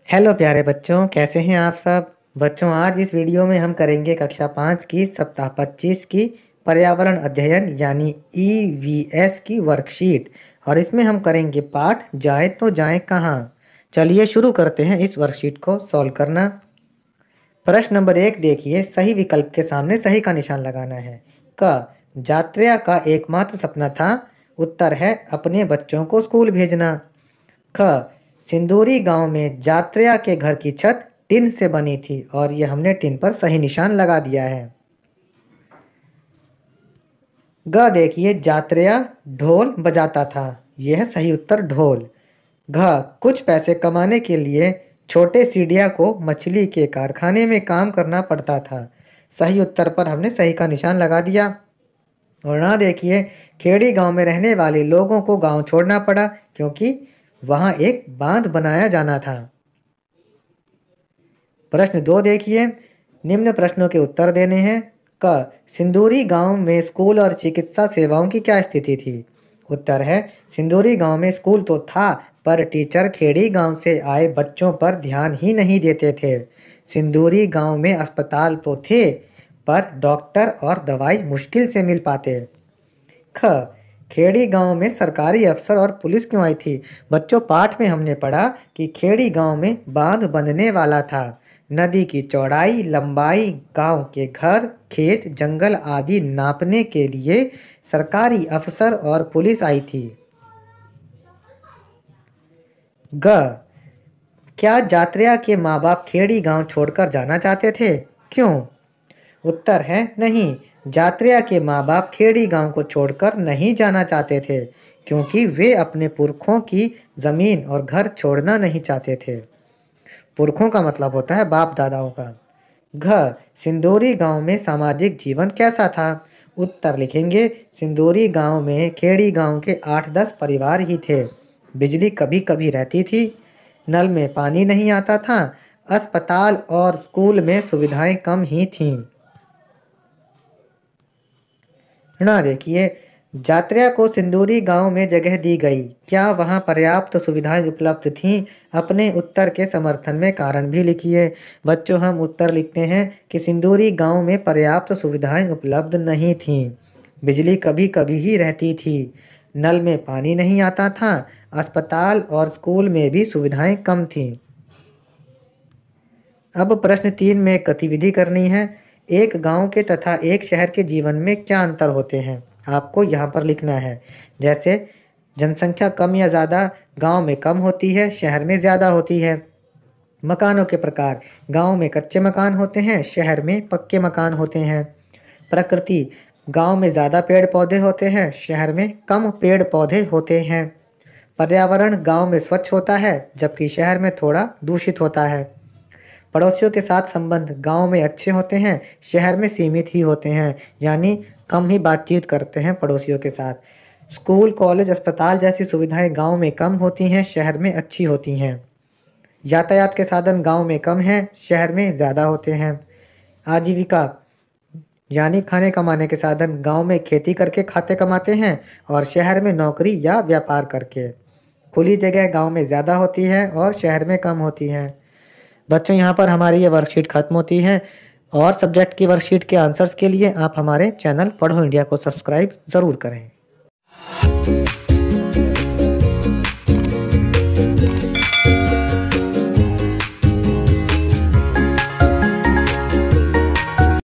Hello प्यारे बच्चों, कैसे हैं आप सब। बच्चों, आज इस वीडियो में हम करेंगे कक्षा 5 की सप्ताह 25 की पर्यावरण अध्ययन यानी ईवीएस की वर्कशीट। और इसमें हम करेंगे पाठ जाए तो जाए कहाँ। चलिए शुरू करते हैं इस वर्कशीट को सॉल्व करना। प्रश्न नंबर 1 देखिए, सही विकल्प के सामने सही का निशान लगाना है। क यात्रा का एकमात्र सपना था। उत्तर है अपने बच्चों को स्कूल भेजना। ख सिंदूरी गांव में यात्रा के घर की छत टिन से बनी थी और ये हमने टिन पर सही निशान लगा दिया है। ग देखिए, यात्रा ढोल बजाता था, यह सही उत्तर ढोल। घ कुछ पैसे कमाने के लिए छोटे सीढ़िया को मछली के कारखाने में काम करना पड़ता था। सही उत्तर पर हमने सही का निशान लगा दिया। और ना देखिए, खेड़ी गांव में रहने वाले लोगों को गांव छोड़ना पड़ा क्योंकि वहां एक बांध बनाया जाना था। प्रश्न 2 देखिए, निम्न प्रश्नों के उत्तर देने हैं। क सिंदूरी गांव में स्कूल और चिकित्सा सेवाओं की क्या स्थिति थी। उत्तर है सिंदूरी गांव में स्कूल तो था पर टीचर खेड़ी गांव से आए बच्चों पर ध्यान ही नहीं देते थे। सिंदूरी गांव में अस्पताल तो थे पर डॉक्टर और दवाई मुश्किल से मिल पाते। ख खेड़ी गांव में सरकारी अफसर और पुलिस क्यों आई थी। बच्चों, पाठ में हमने पढ़ा कि खेड़ी गांव में बांध बनने वाला था। नदी की चौड़ाई लंबाई गांव के घर खेत जंगल आदि नापने के लिए सरकारी अफसर और पुलिस आई थी। ग क्या यात्रा के माँ बाप खेड़ी गांव छोड़कर जाना चाहते थे। क्यों। उत्तर है नहीं, यात्रा के माँ बाप खेड़ी गांव को छोड़कर नहीं जाना चाहते थे क्योंकि वे अपने पुरखों की जमीन और घर छोड़ना नहीं चाहते थे। पुरखों का मतलब होता है बाप दादाओं का। घ सिंदूरी गांव में सामाजिक जीवन कैसा था। उत्तर लिखेंगे सिंदूरी गांव में खेड़ी गांव के 8-10 परिवार ही थे। बिजली कभी कभी रहती थी, नल में पानी नहीं आता था, अस्पताल और स्कूल में सुविधाएं कम ही थीं। ना देखिए, यात्रा को सिंदूरी गांव में जगह दी गई, क्या वहां पर्याप्त सुविधाएं उपलब्ध थीं। अपने उत्तर के समर्थन में कारण भी लिखिए। बच्चों, हम उत्तर लिखते हैं कि सिंदूरी गांव में पर्याप्त सुविधाएं उपलब्ध नहीं थीं। बिजली कभी कभी ही रहती थी, नल में पानी नहीं आता था, अस्पताल और स्कूल में भी सुविधाएं कम थीं। अब प्रश्न 3 में गतिविधि करनी है। एक गांव के तथा एक शहर के जीवन में क्या अंतर होते हैं, आपको यहाँ पर लिखना है। जैसे जनसंख्या कम या ज़्यादा, गांव में कम होती है, शहर में ज़्यादा होती है। मकानों के प्रकार, गांव में कच्चे मकान होते हैं, शहर में पक्के मकान होते हैं। प्रकृति, गांव में ज़्यादा पेड़ पौधे होते हैं, शहर में कम पेड़ पौधे होते हैं। पर्यावरण, गांव में स्वच्छ होता है जबकि शहर में थोड़ा दूषित होता है। पड़ोसियों के साथ संबंध, गांव में अच्छे होते हैं, शहर में सीमित ही होते हैं, यानी कम ही बातचीत करते हैं पड़ोसियों के साथ। स्कूल कॉलेज अस्पताल जैसी सुविधाएं गांव में कम होती हैं, शहर में अच्छी होती हैं। यातायात के साधन गांव में कम हैं, शहर में ज़्यादा होते हैं। आजीविका यानी खाने कमाने के साधन, गांव में खेती करके खाते कमाते हैं और शहर में नौकरी या व्यापार करके। खुली जगह गांव में ज़्यादा होती है और शहर में कम होती हैं। बच्चों, यहाँ पर हमारी ये वर्कशीट खत्म होती है और सब्जेक्ट की वर्कशीट के आंसर्स के लिए आप हमारे चैनल पढ़ो इंडिया को सब्सक्राइब ज़रूर करें।